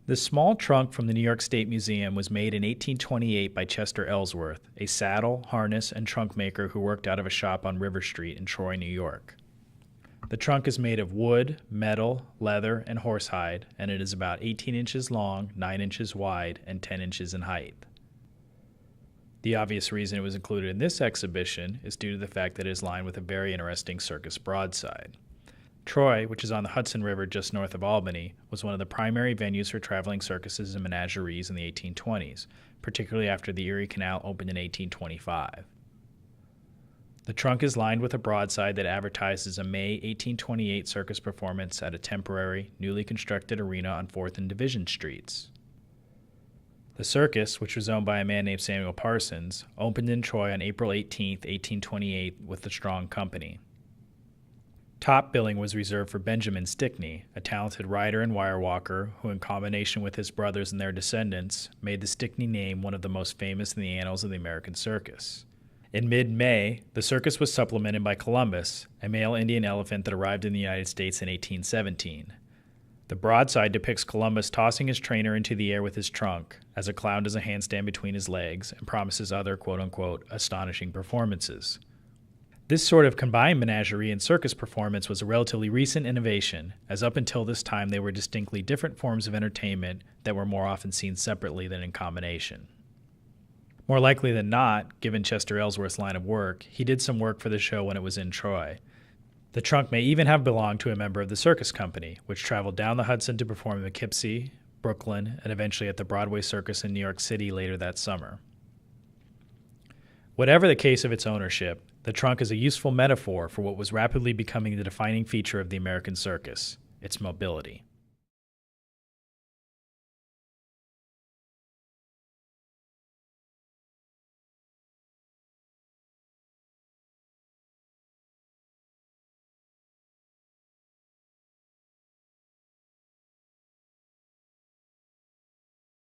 The small trunk from the New York State Museum was made in 1828 by Chester Ellsworth, a saddle, harness, and trunk maker who worked out of a shop on River Street in Troy, New York. The trunk is made of wood, metal, leather, and horsehide, and it is about 18 inches long, 9 inches wide, and 10 inches in height. The obvious reason it was included in this exhibition is due to the fact that it is lined with a very interesting circus broadside. Troy, which is on the Hudson River just north of Albany, was one of the primary venues for traveling circuses and menageries in the 1820s, particularly after the Erie Canal opened in 1825. The trunk is lined with a broadside that advertises a May 1828 circus performance at a temporary, newly constructed arena on 4th and Division Streets. The Circus, which was owned by a man named Samuel Parsons, opened in Troy on April 18, 1828, with the Strong Company. Top billing was reserved for Benjamin Stickney, a talented rider and wire walker who, in combination with his brothers and their descendants, made the Stickney name one of the most famous in the annals of the American circus. In mid-May, the circus was supplemented by Columbus, a male Indian elephant that arrived in the United States in 1817. The broadside depicts Columbus tossing his trainer into the air with his trunk, as a clown does a handstand between his legs, and promises other quote-unquote astonishing performances. This sort of combined menagerie and circus performance was a relatively recent innovation, as up until this time they were distinctly different forms of entertainment that were more often seen separately than in combination. More likely than not, given Chester Ellsworth's line of work, he did some work for the show when it was in Troy. The trunk may even have belonged to a member of the Circus Company, which traveled down the Hudson to perform in Poughkeepsie, Brooklyn, and eventually at the Broadway Circus in New York City later that summer. Whatever the case of its ownership, the trunk is a useful metaphor for what was rapidly becoming the defining feature of the American circus, its mobility.